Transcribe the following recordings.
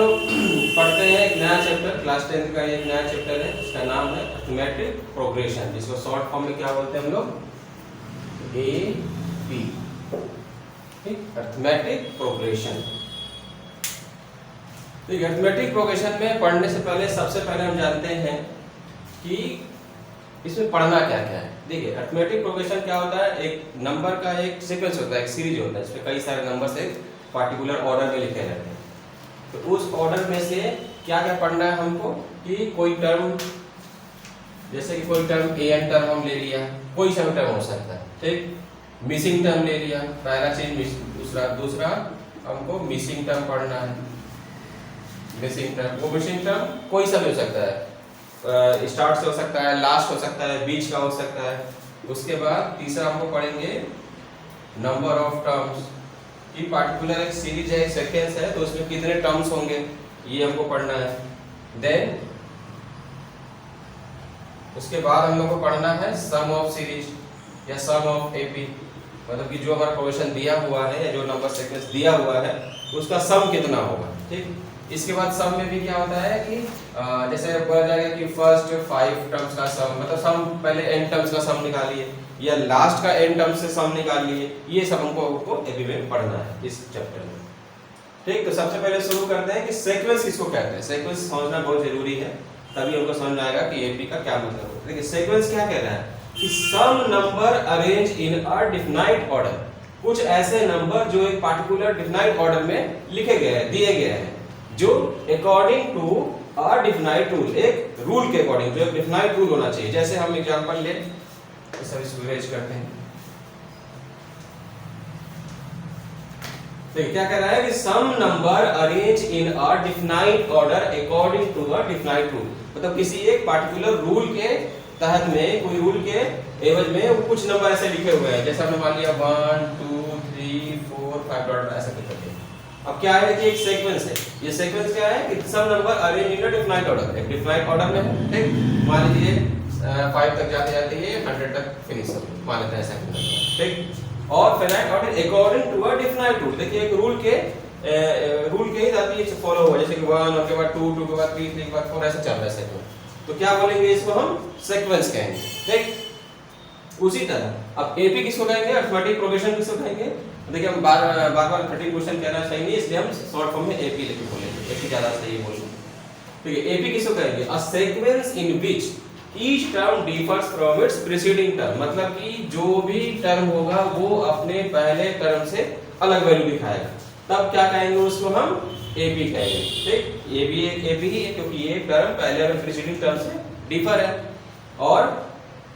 लोग पढ़ते हैं एक नया चैप्टर, क्लास 10 का एक नया चैप्टर है, इसका नाम है अरिथमेटिक प्रोग्रेशन, जिसको शॉर्ट फॉर्म में क्या बोलते हैं हम लोग, एपी, ठीक, अरिथमेटिक प्रोग्रेशन। तो अरिथमेटिक प्रोग्रेशन में पढ़ने से पहले सबसे पहले हम जानते हैं कि इसमें पढ़ना क्या क्या है। देखिए अरिथमेटिक प्रोग्रेशन क्या होता है, एक नंबर का एक सीक्वेंस होता है, एक सीरीज होता है, इसमें कई सारे नंबर से पार्टिकुलर ऑर्डर में लिखे रहते हैं। तो उस ऑर्डर में से क्या क्या पढ़ना है हमको कि कोई टर्म, जैसे कि कोई टर्म an टर्म हम ले लिया, कोई सा टर्म हो सकता है, ठीक, मिसिंग टर्म ले लिया, पहला चीज, दूसरा हमको मिसिंग टर्म पढ़ना है, मिसिंग टर्म, वो मिसिंग टर्म कोई सा भी हो सकता है, स्टार्ट से हो सकता है, लास्ट हो सकता है, बीच का हो सकता है। उसके बाद तीसरा हमको पढ़ेंगे नंबर ऑफ टर्म्स, कि पार्टिकुलर एक सीरीज है, एक सीक्वेंस है, तो उसमें कितने टर्म्स होंगे ये हमको पढ़ना है। देन उसके बाद हम लोग को पढ़ना है सम ऑफ सीरीज या सम ऑफ एपी, मतलब कि जो हमारा प्रोग्रेशन दिया हुआ है या जो नंबर सीक्वेंस दिया हुआ है उसका सम कितना होगा, ठीक। इसके बाद सम में भी क्या होता है कि जैसे बोला जाएगा कि फर्स्ट 5 टर्म्स का सम, मतलब सम पहले n टर्म्स का सम निकालिए या लास्ट का n टर्म्स से सम निकालिए, ये सब हमको एपी में पढ़ना है इस चैप्टर में, ठीक। तो सबसे पहले शुरू करते हैं कि सीक्वेंस किसको कहते हैं। सीक्वेंस समझना बहुत जरूरी है, तभी हमको समझ में आएगा कि एपी का क्या मतलब है। देखिए सीक्वेंस क्या कह रहा है कि some number arrange in a defined order, कुछ ऐसे नंबर जो एक पार्टिकुलर डिफाइंड ऑर्डर में लिखे गए हैं, दिए गए हैं, जो according to a defined rule, एक रूल के अकॉर्डिंग, जो एक डिफाइंड रूल होना चाहिए। जैसे हम एग्जांपल ले, सब इसको इरेज करते हैं। तो क्या कह रहा है कि some number arrange in a defined order according to a defined rule, मतलब किसी एक पार्टिकुलर रूल के तहत में, कोई रूल के एवज में वो कुछ नंबर ऐसे लिखे हुए हैं, जैसे हमने मान लिया 1 2 3 4 5 डॉट ऐसे लिखे हैं। अब क्या है कि एक सीक्वेंस है, ये सीक्वेंस क्या है कि some number arrange in a defined order, एक डिफाइंड ऑर्डर में है, ठीक। मान लीजिए 5 तक जाते जाते ये 100 तक फिनिश हो, मान लेते हैं ऐसा, ठीक। और finite order according to a defined rule, देखिए एक रूल के ही साथ ये फॉलो हुआ, जैसे कि 1 और के बाद 2 2 के बाद 3 3 के बाद 4 ऐसे चल रहा है सीक्वेंस, तो क्या बोलेंगे, इसको हम सीक्वेंस कहेंगे, ठीक। उसी तरह अब एपी किसको कहेंगे, अरिथमेटिक प्रोग्रेशन किसको कहेंगे। देखिए हम बार बार 30 क्वेश्चन कहना सही नहीं, इसलिए हम शॉर्ट फॉर्म में एपी लेके बोलेंगे, एपी ज्यादा सही है बोलना, ठीक है। एपी किसको कहेंगे, a sequence in which each term differs from its preceding term, मतलब कि जो भी टर्म होगा वो अपने पहले टर्म से अलग वैल्यू दिखाएगा, तब क्या कहेंगे, उसको हम एपी कहेंगे, ठीक। ये भी एक एपी ही है क्योंकि ये टर्म पहले और प्रीसीडिंग टर्म से डिफर है। और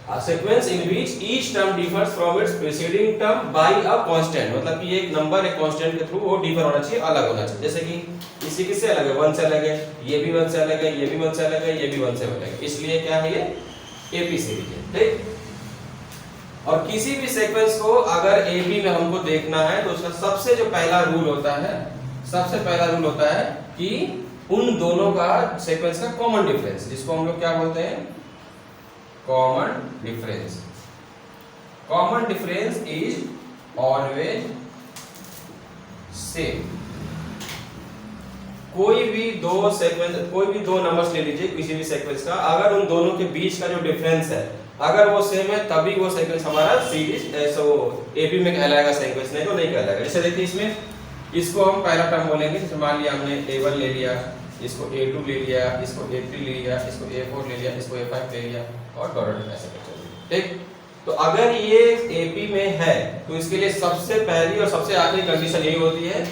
a sequence in which each term differs from its preceding term by a constant, मतलब कि एक नंबर एक कांस्टेंट के थ्रू वो डिफर होना चाहिए, अलग होना चाहिए। जैसे कि इसी किससे अलग है, 1 से अलग है, ये भी 1 से अलग है, ये भी 1 से अलग है, ये भी 1 से अलग है, इसलिए क्या है ये एपी सीरीज है, ठीक। और किसी भी सीक्वेंस को अगर एपी में हमको देखना है तो उसका सबसे जो पहला रूल होता है, सबसे पहला रूल होता है कि उन दोनों का सीक्वेंस का कॉमन डिफरेंस, जिसको हम लोग क्या बोलते हैं, common difference. Common difference is always same. कोई भी दो सीक्वेंस, कोई भी दो नंबर्स ले लीजिए किसी भी सीक्वेंस का, अगर उन दोनों के बीच का जो डिफरेंस है अगर वो सेम है तभी वो सीक्वेंस हमारा सीरीज एपी में कहलाएगा, सीक्वेंस नहीं तो नहीं कहलाएगा। जैसे देखिए इसमें इसको हम पहला टर्म बोलेंगे, जैसे मान लिया हमने A1 ले लिया, इसको A2 ले लिया, इसको A3 ले लिया, इसको A4 ले लिया, इसको A5 ले लिया और डॉट ऐसे चलिए, ठीक। तो अगर ये एपी में है तो इसके लिए सबसे पहली और सबसे आखिरी कंडीशन यही होती है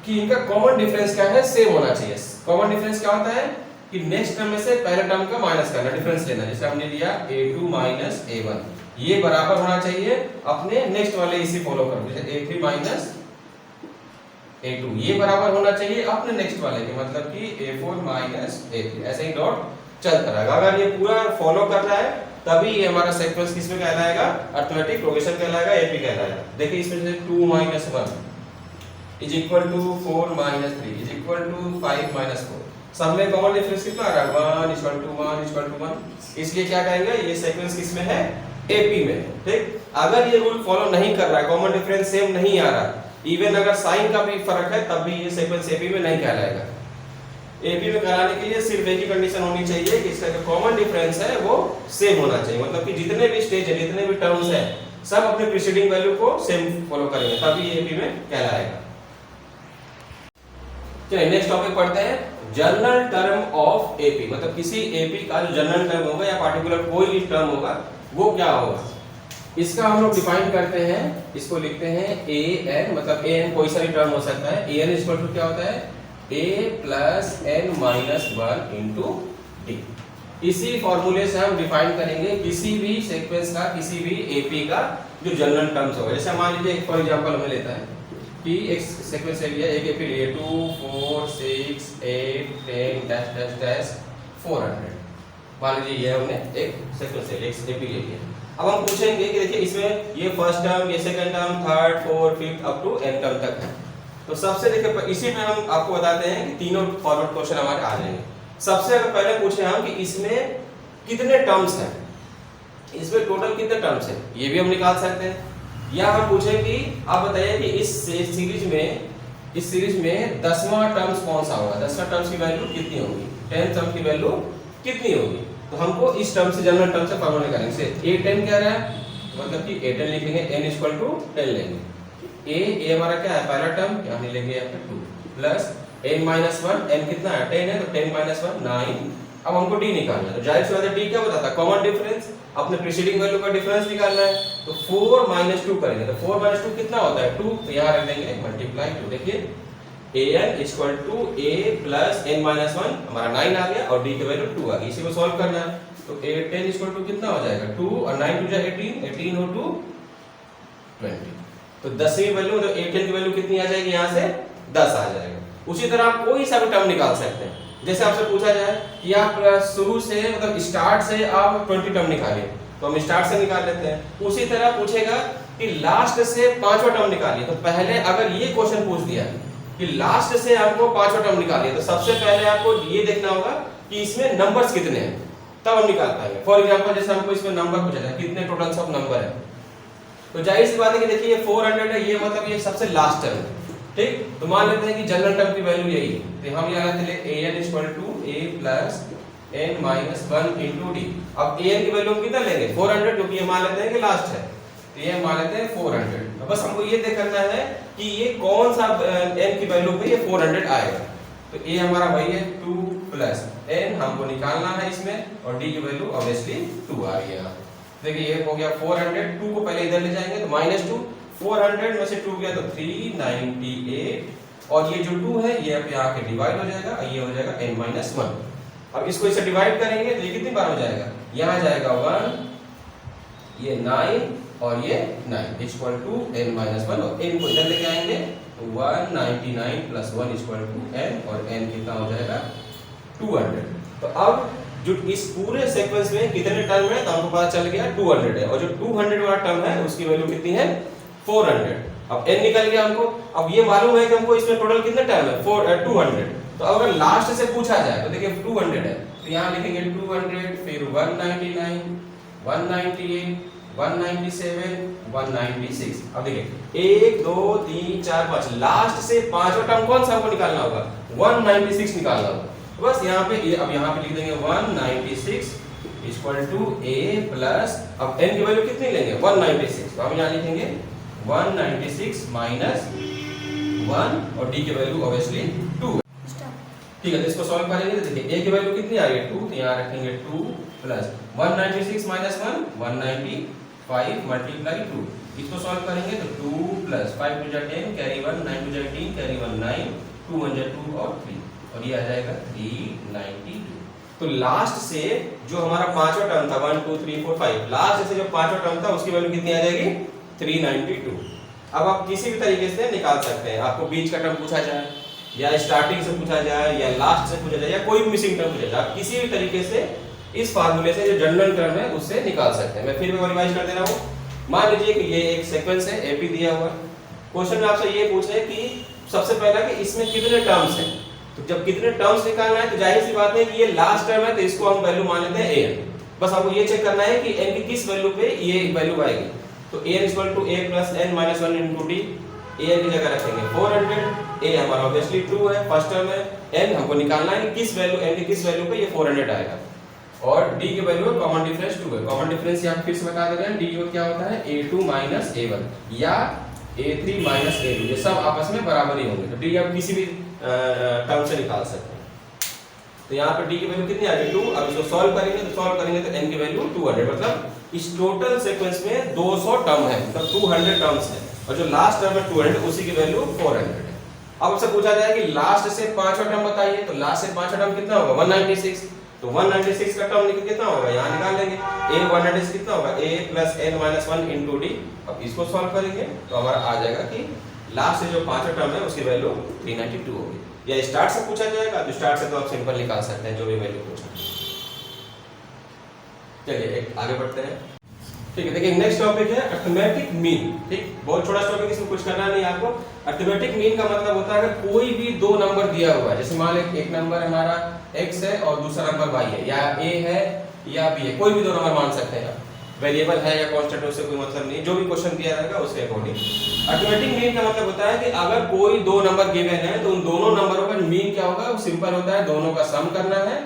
कि इनका कॉमन डिफरेंस क्या है, सेम होना चाहिए। कॉमन डिफरेंस क्या होता है कि नेक्स्ट टर्म में से पहले टर्म का माइनस करना, डिफरेंस लेना। जैसे हमने लिया A2 माइनस A1, ये बराबर होना चाहिए अपने नेक्स्ट वाले, इसी फॉलो करो, जैसे A3 माइनस A2 ये बराबर होना चाहिए अपने नेक्स्ट वाले के, मतलब कि A4 माइनस A3, ऐसे ही डॉट चलता रहेगा। अगर ये पूरा फॉलो कर रहा है तभी ये हमारा सीक्वेंस किसमें कहलाएगा, अरिथमेटिक प्रोग्रेशन कहलाएगा, एपी कहलाएगा। देखिए इसमें से 2 minus 1 is equal to 4 minus 3 is equal to 5 minus 4, सब में कॉमन डिफरेंस कितना आ रहा है, 1 इक्वल टू 1 इक्वल टू 1, इसलिए क्या कहेंगे ये सीक्वेंस किसमें है, एपी में, ठीक। अगर ये रूल फॉलो नहीं कर रहा है, कॉमन डिफरेंस सेम नहीं आ रहा, इवन अगर साइन का भी फर्क है तब भी ये सीक्वेंस एपी में नहीं कहलाएगा। एपी में कराने के लिए सिर्फ एक ही कंडीशन होनी चाहिए कि इसका जो कॉमन डिफरेंस है वो सेम होना चाहिए, मतलब कि जितने भी स्टेज है, जितने भी टर्म्स है, सब अपने प्रीसीडिंग वैल्यू को सेम फॉलो करेंगे, तभी एपी में कहलाएगा। चलिए नेक्स्ट टॉपिक पढ़ते हैं, जनरल टर्म ऑफ एपी, मतलब किसी एपी का जो जनरल टर्म होगा या पार्टिकुलर कोई भी टर्म होगा वो क्या होगा। इसका हम लोग डिफाइन करते हैं, इसको लिखते हैं ए एन, मतलब ए एन कोई सा भी टर्म हो सकता है। ए एन इक्वल टू क्या होता है, a plus n minus one into d. इसी फॉर्मूले से हम डिफाइन करेंगे किसी भी सीक्वेंस का, किसी भी एपी का जो जनरल टर्म्स होगा। जैसे मान लीजिए फॉर एग्जांपल हमें लेता है कि एक सीक्वेंस ले लिया, एक एपी लिए 2 4 6 8 10 डैश डैश डैश 400। मान लीजिए ये हमने एक सीक्वेंस ले लिया, एक एपी ले लिया। अब हम पूछेंगे कि देखिए इसमें ये फर्स्ट टर्म, ये second term, third, fourth, fifth up to n term तक है। तो सबसे देखिए इसी में हम आपको बताते हैं कि तीनों फॉरवर्ड क्वेश्चन हमारे आ जाएंगे। सबसे अगर पहले पूछे हम कि इसमें कितने टर्म्स हैं, इसमें टोटल कितने टर्म्स हैं, ये भी हम निकाल सकते हैं। या हम पूछे कि आप बताइए कि इस सीरीज में 10वां टर्म्स कौन सा होगा, 10वां टर्म्स की वैल्यू कितनी होगी, 10th टर्म की वैल्यू कितनी होगी। तो हमको इस टर्म से, जनरल टर्म से फॉर्मूला निकालेंगे। जैसे a10 कह रहा है, मतलब कि a10 लिख लेंगे, n इक्वल टू 10 लेंगे। a हमारा क्या है, पहला टर्म, यहाँ नहीं लेंगे यहाँ पे 2 प्लस n माइनस 1, n कितना है 10 है, तो 10 माइनस 1 9। अब हमको d निकालना है, तो जाहिर सी बात है d क्या बताता है, कॉमन डिफरेंस, अपने प्रीसीडिंग वैल्यू का डिफरेंस निकालना है। तो 4 माइनस 2 करेंगे, तो 4 माइनस 2 कितना होता है 2, तो यहाँ रख देंगे मल्टीप्लाई 2। देखिए an equal to a plus n minus 1 हमारा 9 आ गया और d की वैल्यू 2 आ गई। इसी को सॉल्व करना है, तो a10 इक्वल टू कितना हो जाएगा 2 और 9 टू जा 18, 18 हो टू 20। तो 10वीं वैल्यू, तो a10 की वैल्यू कितनी आ जाएगी, यहाँ से 10 आ जाएगा। उसी तरह आप कोई सा भी टर्म निकाल सकते हैं। जैसे आपसे पूछा जाए कि आप शुरू से, मतलब स्टार्ट से आप 20 टर्म निकालिए, तो हम स्टार्ट से निकाल लेते हैं। उसी तरह पूछेगा कि लास्ट से 5वां टर्म निकालिए, तो पहले अगर ये क्वेश्चन पूछ दिया कि लास्ट से आपको 5वां टर्म निकालिए, तो सबसे पहले आपको ये देखना होगा कि इसमें नंबर्स कितने हैं, तब हम निकाल पाएंगे। फॉर एग्जांपल जैसे हमको इसमें नंबर पूछा जाए कितने टोटल सब नंबर है, तो जाहिर सी बात है कि देखिए ये 400 है, ये मतलब ये सबसे लास्ट टर्म है, ठीक। तो मान लेते हैं कि जनरल टर्म की वैल्यू यही है, तो हम यहाँ लेते हैं an equal to a plus n minus 1 into d. अब an की वैल्यू हम कितना लेंगे 400, क्योंकि ये मान लेते हैं कि लास्ट है, तो ये मान लेते हैं 400। तो बस हमको ये देख करना है कि ये कौन सा n की वैल्यू पे ये 400 आएगा। तो a हमारा वही है 2 प्लस n हमको निकालना है इसमें, और d की वैल्यू ऑब्वियसली 2 आ रही है। देखिए ये हो गया 400, 2 को पहले इधर ले जाएंगे तो माइनस 2, 400 में से 2 गया तो 398, और ये जो 2 है ये यहाँ आके डिवाइड हो जाएगा, ये हो जाएगा n माइनस 1। अब इसको इसे डिवाइड करेंगे तो ये कितनी बार हो जाएगा, यहाँ जाएगा 1, ये 9 और ये 9 इक्वल टू n माइनस 1, और n को इधर लेके आएंगे तो 199 प्लस 1 इक्वल टू n, और n कितना हो जाएगा 200। तो अब जो इस पूरे सीक्वेंस में कितने टर्म है, तो हमको पता चल गया 200 है, और जो 200 वाला टर्म है उसकी वैल्यू कितनी है 400। अब n निकल गया हमको। अब ये मालूम है कि हमको इसमें टोटल कितने टर्म है 200। तो अगर लास्ट से पूछा जाए तो देखिए 200 है, तो यहाँ लिखेंगे 200, फिर 199, 198, 197, 196। अब देखिए 1 2 3 4 5, लास्ट से 5वां टर्म कौन सा हमको निकालना होगा 196 निकालना होगा। बस यहाँ पे, अब यहाँ पे लिख देंगे 196 इक्वल टू a प्लस, अब n की वैल्यू कितनी लेंगे 196, तो हम यहाँ लिखेंगे 196 माइनस 1, और d की वैल्यू ऑब्वियसली 2। ठीक है, तो इसको सॉल्व करेंगे तो देखिए a की वैल्यू कितनी आ रही है 2, तो यहाँ रखेंगे 2 प्लस 196 माइनस 1 195 मल्टीप्लाई 2। इसको सॉल्व करेंगे तो 2 प्लस 5 टू जा 10, कैरी 1, 9 टू जा 18, कैरी 1 9, 2 1 जा 2 और 3, और ये आ जाएगा 392। तो लास्ट से जो हमारा 5वां टर्म था 1 2 3 4 5, लास्ट से जो 5वां टर्म था उसकी वैल्यू कितनी आ जाएगी 392। अब आप किसी भी तरीके से निकाल सकते हैं, आपको बीच का टर्म पूछा जाए, या स्टार्टिंग से पूछा जाए, या लास्ट से पूछा जाए, या कोई भी मिसिंग टर्म पूछा जाए, आप किसी भी तरीके से इस फार्मूले से जो जनरल टर्म है उससे निकाल सकते हैं। मैं फिर भी रिवाइज कर दे रहा हूँ। मान लीजिए कि ये एक सीक्वेंस है, एपी दिया हुआ है। क्वेश्चन में आपसे ये पूछ रहे हैं कि सबसे पहला कि इसमें कितने टर्म्स हैं, तो जब कितने टर्म्स निकालना है तो जाहिर सी बात है कि ये लास्ट टर्म है, तो इसको हम वैल्यू मान लेते हैं an। बस आपको ये चेक करना है कि n की किस वैल्यू पे ये वैल्यू आएगी। तो an equal to a plus n minus 1 into d, an की जगह रखेंगे 400, a हमारा ऑब्वियसली 2 है फर्स्ट टर्म है, n हमको निकालना है किस वैल्यू n की किस वैल्यू पे ये 400 आएगा, और d की वैल्यू है कॉमन डिफरेंस 2 है। कॉमन डिफरेंस यहाँ फिर से बता दे रहे हैं, d क्या होता है a2 माइनस a1 या a3 माइनस a2, ये सब आपस में बराबर ही होंगे, तो d आप किसी भी टर्म से निकाल सकते हैं। तो यहाँ पर d की वैल्यू कितनी आ गई 2। अब इसको सॉल्व करेंगे तो n की वैल्यू 200, मतलब इस टोटल सीक्वेंस में 200 टर्म है, मतलब 200 टर्म्स है, और जो लास्ट टर्म है 200 उसी की वैल्यू 400 है। अब आपसे पूछा जाए कि लास्ट से पांचवा टर्म बताइए, तो लास्ट से पांचवा टर्म कितना होगा 196, तो 196 का टर्म कितना होगा यहाँ निकाल लेंगे, a 196 कितना होगा a plus n minus 1 into d. अब इसको सॉल्व करेंगे तो हमारा आ जाएगा कि लास्ट से जो पांचवा टर्म है उसकी वैल्यू 392 होगी। या स्टार्ट से पूछा जाएगा तो स्टार्ट से तो आप सिंपल निकाल सकते हैं जो भी वैल्यू पूछा। चलिए आगे बढ़ते हैं। ठीक है, देखिए नेक्स्ट टॉपिक है अर्थमेटिक मीन। ठीक, बहुत छोटा टॉपिक, इसमें कुछ करना नहीं आपको। अर्थमेटिक मीन का मतलब होता है कि कोई भी दो नंबर दिया हुआ है, जैसे मान लो एक नंबर हमारा x है और दूसरा नंबर y है, या a है या b है, कोई भी दो नंबर मान सकते हैं, वेरिएबल है या कांस्टेंट, उससे कोई मतलब नहीं, जो भी क्वेश्चन दिया रहेगा उसके अकॉर्डिंग। अर्थमेटिक मीन का मतलब होता है कि अगर कोई दो नंबर गिवन है तो उन दोनों नंबरों का मीन क्या होगा, वो सिंपल होता है, दोनों का सम करना है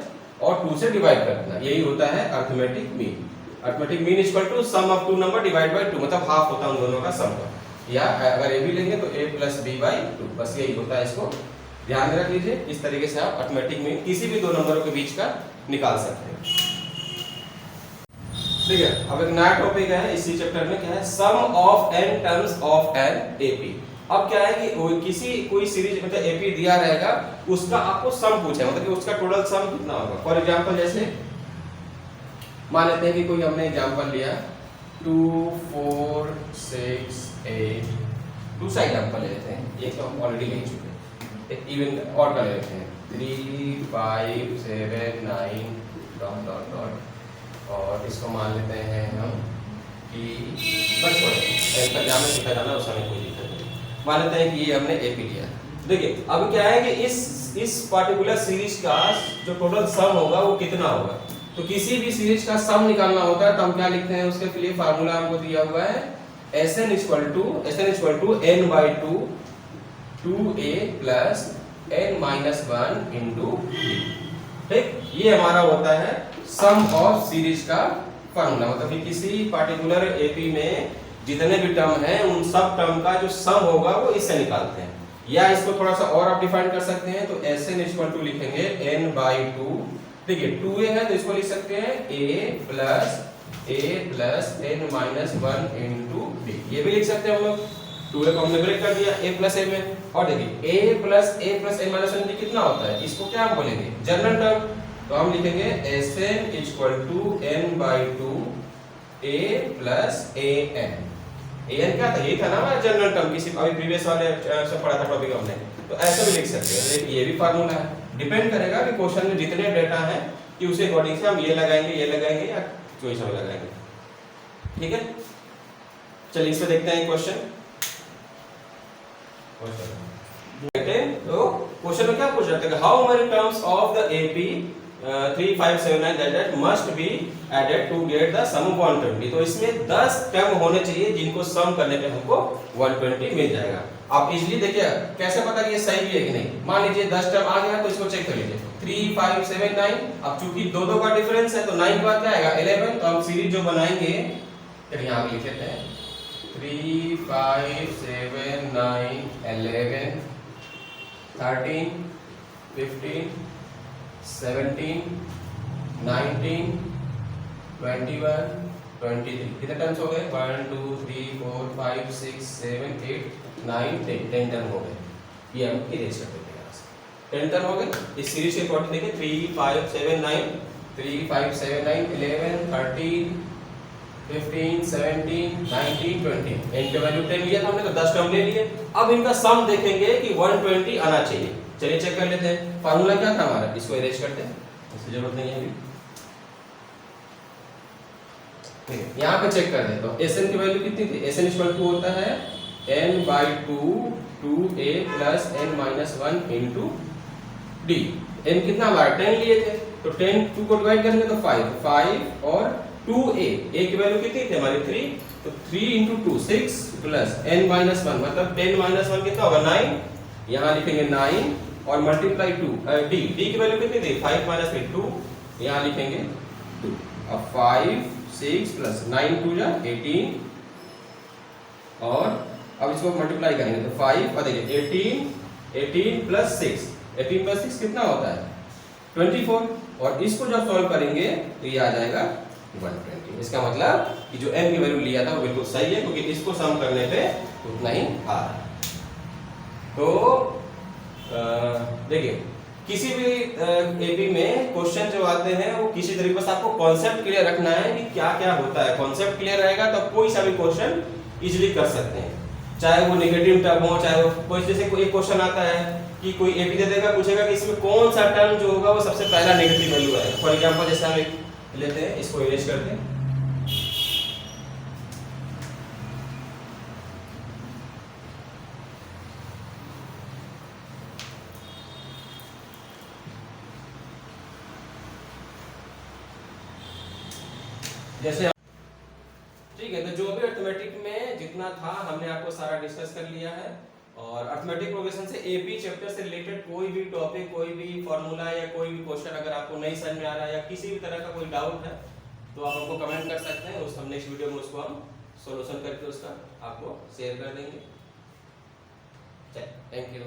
और 2 से डिवाइड करना, यही होता है arithmetic mean. Arithmetic mean equal to sum of two number divide by 2, मतलब हाफ होता है उन दोनों का सम का, या अगर ए भी लेंगे तो a प्लस b बाई 2, बस यही होता है। इसको ध्यान में रख लीजिए, इस तरीके से आप अर्थमेटिक मीन किसी भी दो नंबरों के बीच का निकाल सकते हैं। ठीक है, अब एक नया टॉपिक है इसी चैप्टर में, क्या है sum of n terms of N AP. अब क्या है कि कोई सीरीज मतलब एपी दिया रहेगा, उसका आपको सम पूछा है, मतलब कि उसका टोटल सम कितना होगा। फॉर एग्जांपल जैसे मान लेते हैं कि कोई हमने एग्जांपल लिया 2 4 6 8, दूसरा एग्जांपल ले लेते हैं, एक तो हम ऑलरेडी ले चुके हैं, एक इवन और का ले लेते हैं 3 5 7 9 डॉट डॉट डॉट, और इसको मान लेते हैं हम कि बस छोड़ो जाना सीखा जाना उसका कोई दिक्कत नहीं। मान लेते हैं कि ये हमने एपी लिया। देखिए अब क्या है कि इस पार्टिकुलर सीरीज का जो टोटल सम होगा वो कितना होगा। तो किसी भी सीरीज का सम निकालना होता है तो हम क्या लिखते हैं, उसके लिए फार्मूला हमको दिया हुआ है Sn equal to n by 2 2a plus n minus 1 into d। ठीक, ये हमारा होता है सम ऑफ सीरीज का फार्मूला, मतलब कि किसी पार्टिकुलर एपी में जितने भी टर्म हैं उन सब टर्म का जो सम होगा वो इससे निकालते हैं। या इसको थोड़ा सा और आप डिफाइन कर सकते हैं, तो Sn इक्वल टू लिखेंगे n बाई 2, देखिए 2a है तो इसको लिख सकते हैं a plus n minus 1 into d, ये भी लिख सकते हैं हम लोग। 2a को हमने ब्रेक कर दिया a प्लस a में, और देखिए a प्लस n माइनस 1 कितना होता है, इसको क्या हम बोलेंगे जनरल टर्म, तो हम लिखेंगे Sn equal to n by 2 a plus an। an क्या था, ये था ना हमारा जनरल टर्म, किसी अभी प्रीवियस वाले से पढ़ा था टॉपिक हमने, तो ऐसा भी लिख सकते हैं। ये भी फार्मूला है, डिपेंड करेगा कि क्वेश्चन में जितने डेटा है कि उसे अकॉर्डिंग से हम ये लगाएंगे या चॉइस में लगाएंगे। ठीक है, चलिए इस पे देखते हैं क्वेश्चन। तो क्वेश्चन में क्या पूछ रहा है, how many terms of the AP 3579 that must be added to get the sum of 120। तो इसमें 10 टर्म होने चाहिए जिनको सम करने पे हमको 120 मिल जाएगा। आप इजीली देखिए कैसे पता कि ये सही भी है कि नहीं। मान लीजिए 10 टर्म आ गया तो इसको चेक कर लीजिए 3 5 7 9। अब चूंकि दो का डिफरेंस है तो 9 के बाद क्या आएगा 11। तो हम सीरीज जो बनाएंगे फिर यहाँ लिख लेते हैं 3 5 7 9 11 13 15 17 19 21 23। कितने टर्म्स हो गए 1 2 3 4 5 6 7 8 9 10 टर्म हो गए। ये हम इरेज कर देते हैं, 10 टर्म हो गए। इस सीरीज के अकॉर्डिंग देखिए 3 5 7 9 3 5 7 9 11 13 15 17 19 20। n के वैल्यू 10 लिया था हमने तो 10 टर्म ले लिए। अब इनका सम देखेंगे कि 120 आना चाहिए। चलिए चेक कर लेते हैं। फार्मूला क्या था हमारा, इसको इरेज करते हैं, इसकी जरूरत नहीं है अभी। ठीक है, यहाँ पे चेक कर दे तो Sn की वैल्यू कितनी थी, Sn इक्वल टू होता है n by 2 2a plus n minus 1 into d। n कितना हमारा 10 लिए थे तो 10 2 को डिवाइड करेंगे तो 5 और 2a, a की वैल्यू कितनी थी हमारी 3, तो 3 इंटू 2 6 प्लस n माइनस 1 मतलब 10 माइनस 1 कितना होगा 9। यहाँ लिखेंगे 9 और मल्टीप्लाई 2 डी की वैल्यू कितनी थी 5 माइनस 3 2, यहाँ लिखेंगे 2। अब 5 6 प्लस 9 2 जा 18 और अब इसको मल्टीप्लाई करेंगे तो 5 और देखिए 18 प्लस 6 कितना होता है 24 और इसको जब सॉल्व करेंगे तो ये आ जाएगा 120। इसका मतलब कि जो m की वैल्यू लिया था वो बिल्कुल सही है क्योंकि इसको सम करने पे उतना ही आ रहा है। तो देखिए किसी भी एपी में क्वेश्चन जो आते हैं वो किसी तरीके से आपको कॉन्सेप्ट क्लियर रखना है कि क्या क्या होता है। कॉन्सेप्ट क्लियर रहेगा तो कोई सा भी क्वेश्चन इजीली कर सकते हैं, चाहे वो नेगेटिव टर्म हो चाहे वो कोई, जैसे कोई एक क्वेश्चन आता है कि कोई एपी दे देगा पूछेगा कि इसमें कौन सा टर्म जो होगा वो सबसे पहला नेगेटिव वैल्यू है। फॉर एग्जांपल जैसे हम एक लेते हैं, इसको इरेज करते हैं, जैसे ठीक है। तो जो भी अर्थमेटिक में जितना था हमने आपको सारा डिस्कस कर लिया है। और अर्थमेटिक प्रोग्रेशन से एपी चैप्टर से रिलेटेड कोई भी टॉपिक, कोई भी फॉर्मूला या कोई भी क्वेश्चन अगर आपको नहीं समझ में आ रहा है या किसी भी तरह का कोई डाउट है तो आप हमको कमेंट कर सकते हैं। उस हम नेक्स्ट वीडियो में उसको हम सॉल्यूशन करके उसका आपको शेयर कर देंगे। Thank you.